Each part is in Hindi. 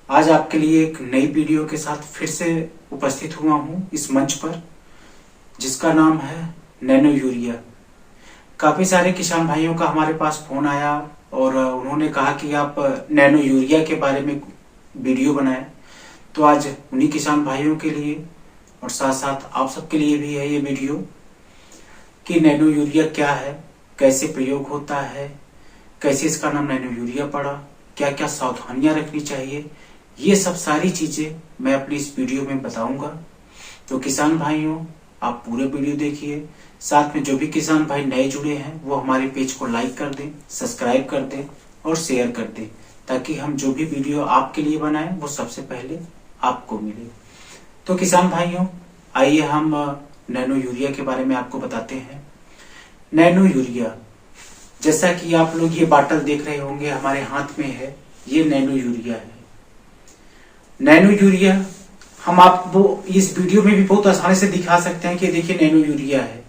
आज आपके लिए एक नई वीडियो के साथ फिर से उपस्थित हुआ हूं इस मंच पर, जिसका नाम है नैनो यूरिया। काफी सारे किसान भाइयों का हमारे पास फोन आया और उन्होंने कहा कि आप नैनो यूरिया के बारे में वीडियो बनाएं। तो आज उन्हीं किसान भाइयों के लिए और साथ साथ आप सबके लिए भी है ये वीडियो कि नैनो यूरिया क्या है, कैसे प्रयोग होता है, कैसे इसका नाम नैनो यूरिया पड़ा, क्या क्या सावधानियां रखनी चाहिए, ये सब सारी चीजें मैं अपनी इस वीडियो में बताऊंगा। तो किसान भाइयों, आप पूरे वीडियो देखिए। साथ में जो भी किसान भाई नए जुड़े हैं वो हमारे पेज को लाइक कर दें, सब्सक्राइब कर दें और शेयर कर दें, ताकि हम जो भी वीडियो आपके लिए बनाएं वो सबसे पहले आपको मिले। तो किसान भाइयों, आइए हम नैनो यूरिया के बारे में आपको बताते हैं। नैनो यूरिया, जैसा कि आप लोग ये बाटल देख रहे होंगे हमारे हाथ में है, ये नैनो यूरिया है। नैनो यूरिया हम आपको इस वीडियो में भी बहुत आसानी से दिखा सकते हैं कि देखिए नैनो यूरिया है,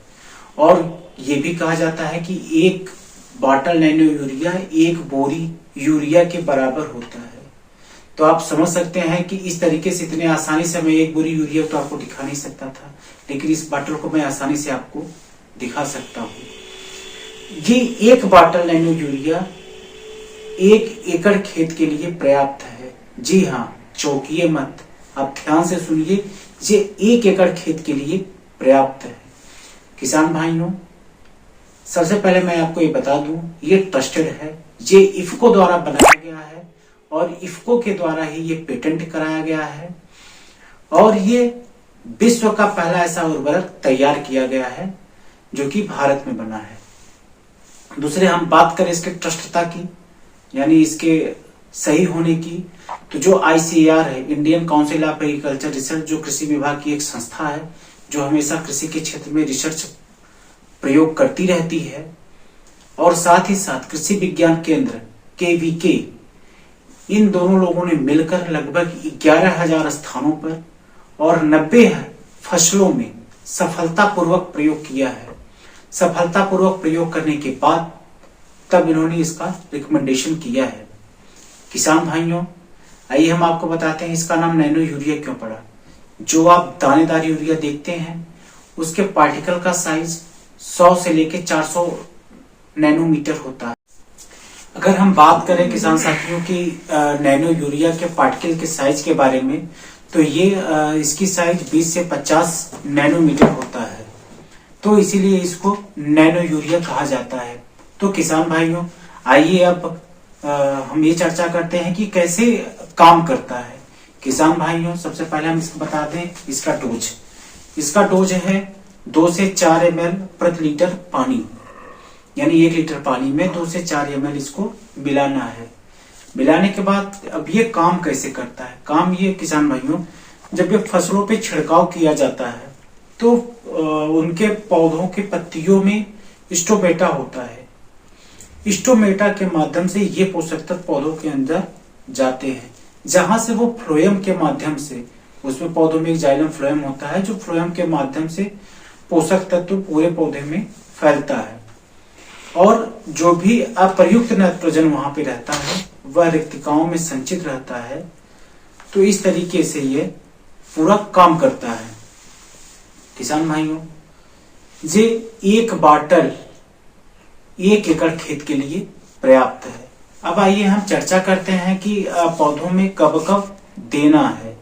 और ये भी कहा जाता है कि एक बाटल नैनो यूरिया एक बोरी यूरिया के बराबर होता है। तो आप समझ सकते हैं कि इस तरीके से इतने आसानी से मैं एक बोरी यूरिया तो आपको दिखा नहीं सकता था, लेकिन इस बाटल को मैं आसानी से आपको दिखा सकता हूं। ये एक बाटल नैनो यूरिया 1 एकड़ खेत के लिए पर्याप्त है। जी हाँ, चौंकिए मत, आप ध्यान से सुनिए, ये 1 एकड़ खेत के लिए पर्याप्त है। किसान भाइयों, सबसे पहले मैं आपको ये बता दूं, ये ट्रस्टेड है, ये इफको द्वारा बनाया गया है और इफको के द्वारा ही ये पेटेंट कराया गया है, और ये विश्व का पहला ऐसा उर्वरक तैयार किया गया है जो कि भारत में बना है। दूसरे हम बात करें इसके ट्रस्टता की, यानी इसके सही होने की, तो जो ICAR है, Indian council of agriculture research, जो कृषि विभाग की एक संस्था है जो हमेशा कृषि के क्षेत्र में रिसर्च प्रयोग करती रहती है, और साथ ही साथ कृषि विज्ञान केंद्र KVK, इन दोनों लोगों ने मिलकर लगभग 11,000 स्थानों पर और 90 फसलों में सफलतापूर्वक प्रयोग किया है। सफलतापूर्वक प्रयोग करने के बाद तब इन्होंने इसका रिकमेंडेशन किया है। किसान भाइयों, आइए हम आपको बताते हैं इसका नाम नैनो यूरिया क्यों पड़ा। जो आप दानेदार यूरिया देखते हैं उसके पार्टिकल का साइज 100 से लेकर 400 नैनोमीटर होता है। अगर हम बात करें किसान साथियों की नैनो यूरिया के पार्टिकल के साइज के बारे में, तो ये इसकी साइज 20 से 50 नैनोमीटर होता है, तो इसीलिए इसको नैनो यूरिया कहा जाता है। तो किसान भाइयों, आइए अब हम ये चर्चा करते हैं कि कैसे काम करता है। किसान भाइयों, सबसे पहले हम इसको बता दें इसका डोज। इसका डोज है 2 से 4 ml प्रति लीटर पानी, यानी 1 लीटर पानी में 2 से 4 ml इसको मिलाना है। मिलाने के बाद अब ये काम कैसे करता है? काम ये किसान भाइयों, जब ये फसलों पे छिड़काव किया जाता है तो उनके पौधों के पत्तियों में स्टोमेटा होता है। स्टोमेटा के माध्यम से ये पोषक तत्व पौधों के अंदर जाते हैं, जहां से वो फ्लोएम के माध्यम से, उसमें पौधों में एक जाइलम फ्लोएम होता है जो फ्लोएम के माध्यम से पोषक तत्व पूरे पौधे में फैलता है, और जो भी अप्रयुक्त नाइट्रोजन वहां पे रहता है वह रिक्तिकाओं में संचित रहता है। तो इस तरीके से ये पूरा काम करता है। किसान भाइयों, ये एक बाटल 1 एकड़ खेत के लिए पर्याप्त है। अब आइए हम चर्चा करते हैं कि पौधों में कब कब देना है।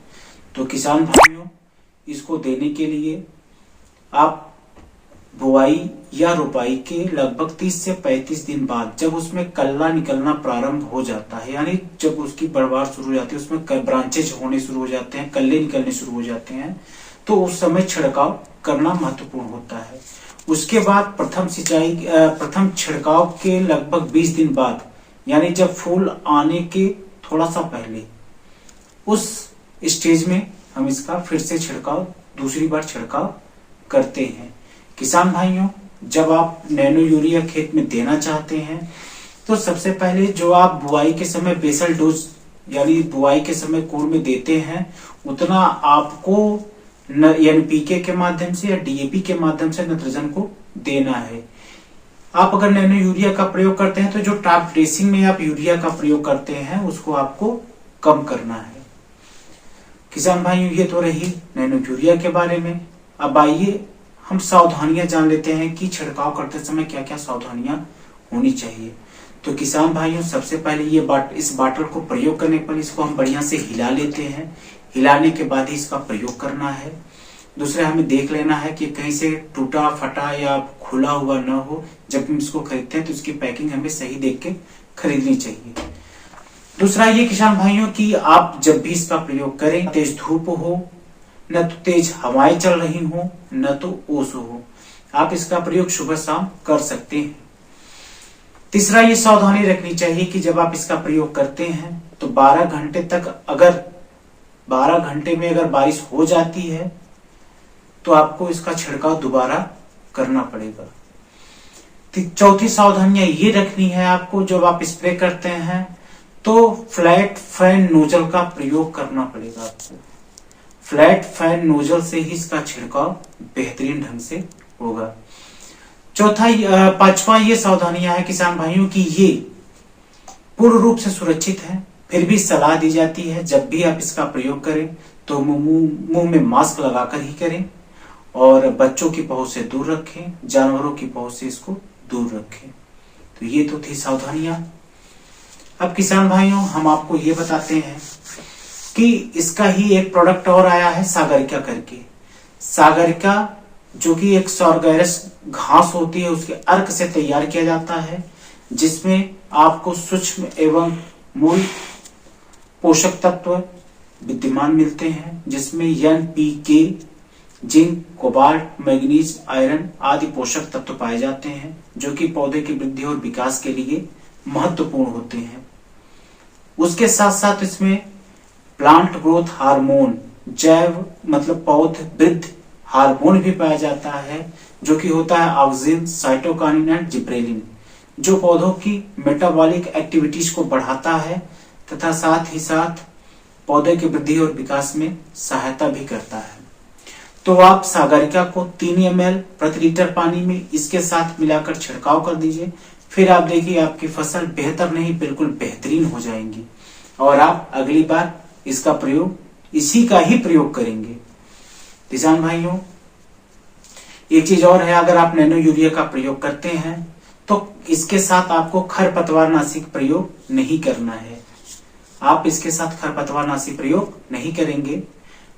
तो किसान भाइयों, इसको देने के लिए आप बुआई या रोपाई के लगभग 30 से 35 दिन बाद, जब उसमें कल्ला निकलना प्रारंभ हो जाता है, यानी जब उसकी बढ़वार शुरू हो जाती है, उसमें ब्रांचेज होने शुरू हो जाते हैं, कल्ले निकलने शुरू हो जाते हैं, तो उस समय छिड़काव करना महत्वपूर्ण होता है। उसके बाद प्रथम छिड़काव के लगभग 20 दिन बाद, यानी जब फूल आने के थोड़ा सा पहले, उस स्टेज में हम इसका फिर से छिड़काव, दूसरी बार छिड़काव करते हैं। किसान भाइयों, जब आप नैनो यूरिया खेत में देना चाहते हैं तो सबसे पहले जो आप बुआई के समय बेसल डोज, यानी बुआई के समय कोर में देते हैं, उतना आपको NPK के माध्यम से या DAP के माध्यम से नाइट्रोजन को देना है। आप अगर नैनो यूरिया का प्रयोग करते हैं तो जो टॉप ड्रेसिंग में आप यूरिया का प्रयोग करते हैं उसको आपको कम करना है। किसान भाइयों, ये तो रही नैनो यूरिया के बारे में। अब आइए हम सावधानियां जान लेते हैं कि छिड़काव करते समय क्या क्या सावधानियां होनी चाहिए। तो किसान भाइयों, सबसे पहले इस बाटल को प्रयोग करने पर इसको हम बढ़िया से हिला लेते हैं। हिलाने के बाद ही इसका प्रयोग करना है। दूसरा, हमें देख लेना है कि कहीं से टूटा फटा या खुला हुआ न हो। जब हम इसको खरीदते हैं तो इसकी पैकिंग हमें सही देख के खरीदनी चाहिए। दूसरा ये किसान भाइयों कि आप जब भी इसका प्रयोग करें, तेज धूप हो, न तो तेज हवाएं चल रही हो, न तो ओस हो। आप इसका प्रयोग सुबह शाम कर सकते हैं। तीसरा, ये सावधानी रखनी चाहिए कि जब आप इसका प्रयोग करते हैं तो 12 घंटे तक, अगर 12 घंटे में अगर बारिश हो जाती है तो आपको इसका छिड़काव दोबारा करना पड़ेगा। चौथी सावधानियां ये रखनी है आपको, जब आप स्प्रे करते हैं तो फ्लैट फैन नोजल का प्रयोग करना पड़ेगा आपको। फ्लैट फैन नोजल से ही इसका छिड़काव बेहतरीन ढंग से होगा। पांचवा ये सावधानियां है किसान भाइयों की ये पूर्ण रूप से सुरक्षित है, फिर भी सलाह दी जाती है जब भी आप इसका प्रयोग करें तो मुंह में मास्क लगाकर ही करें और बच्चों की पहुंच से दूर रखें, जानवरों की पहुंच से इसको दूर रखें। तो ये तो थी सावधानियां। अब किसान भाइयों, हम आपको ये बताते हैं कि इसका ही एक प्रोडक्ट और आया है सागरिका करके। सागरिका जो कि एक सॉर्गेरस घास होती है, उसके अर्क से तैयार किया जाता है, जिसमें आपको सूक्ष्म एवं मूल पोषक तत्व विद्यमान मिलते हैं, जिसमें NPK, zinc, cobalt, manganese, iron आदि पोषक तत्व पाए जाते हैं, जो कि पौधे की वृद्धि और विकास के लिए महत्वपूर्ण होते हैं। उसके साथ साथ इसमें प्लांट ग्रोथ हार्मोन, जैव मतलब पौध वृद्धि हार्मोन भी पाया जाता है, जो कि होता है ऑक्सिन, साइटोकाइनिन एंड जिब्रेलिन, जो पौधों की मेटाबॉलिक एक्टिविटीज को बढ़ाता है तथा साथ ही साथ पौधे की वृद्धि और विकास में सहायता भी करता है। तो आप सागरिका को 3 ml प्रति लीटर पानी में इसके साथ मिलाकर छिड़काव कर दीजिए। फिर आप देखिए आपकी फसल बेहतर नहीं बिल्कुल बेहतरीन हो जाएंगी और आप अगली बार इसका प्रयोग इसी का ही प्रयोग करेंगे। किसान भाइयों, एक चीज और है, अगर आप नैनो यूरिया का प्रयोग करते हैं तो इसके साथ आपको खरपतवारनाशी प्रयोग नहीं करना है। आप इसके साथ खरपतवारनाशी प्रयोग नहीं करेंगे।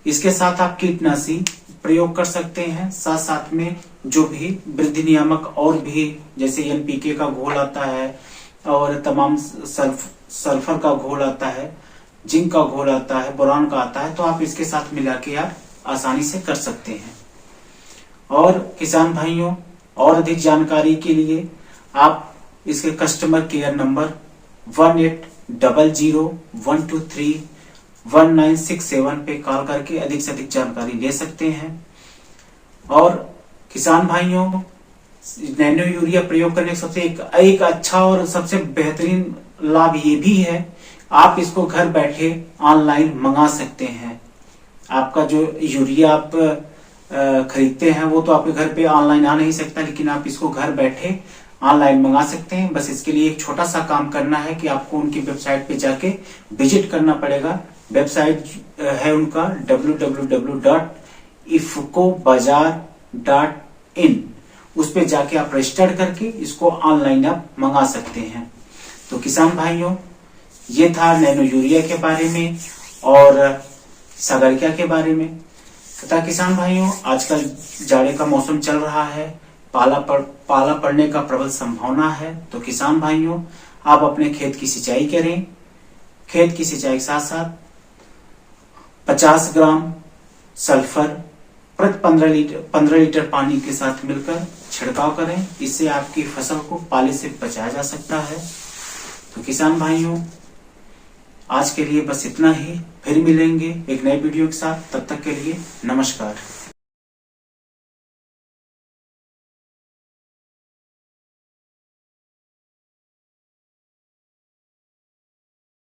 इसके साथ आप कीटनाशी प्रयोग कर सकते हैं। साथ साथ में जो भी वृद्धि नियामक और भी जैसे NPK का घोल आता है और तमाम सल्फर का घोल आता है, जिंक का घोल आता है, बोरान का आता है, तो आप इसके साथ मिला के आप आसानी से कर सकते हैं। और किसान भाइयों, और अधिक जानकारी के लिए आप इसके कस्टमर केयर नंबर 1800123197 पे कॉल करके अधिक से अधिक जानकारी ले सकते हैं। और किसान भाइयों, नैनो यूरिया प्रयोग करने का सबसे एक अच्छा और सबसे बेहतरीन लाभ ये भी है, आप इसको घर बैठे ऑनलाइन मंगा सकते हैं। आपका जो यूरिया आप खरीदते हैं वो तो आपके घर पे ऑनलाइन आ नहीं सकता, लेकिन आप इसको घर बैठे ऑनलाइन मंगा सकते हैं। बस इसके लिए एक छोटा सा काम करना है कि आपको उनकी वेबसाइट पे जाके विजिट करना पड़ेगा। वेबसाइट है उनका www.ifcobazaar.in। उस पे जाके आप रजिस्टर करके इसको ऑनलाइन आप मंगा सकते हैं। तो किसान भाइयों, ये था नैनो यूरिया के बारे में और सागरिका के बारे में। तथा किसान भाइयों, आजकल जाड़े का मौसम चल रहा है, पाला पड़ने का प्रबल संभावना है। तो किसान भाइयों, आप अपने खेत की सिंचाई करें। खेत की सिंचाई के साथ साथ 50 ग्राम सल्फर प्रति 15 लीटर पानी के साथ मिलकर छिड़काव करें। इससे आपकी फसल को पाले से बचाया जा सकता है। तो किसान भाइयों, आज के लिए बस इतना ही। फिर मिलेंगे एक नए वीडियो के साथ। तब तक के लिए नमस्कार।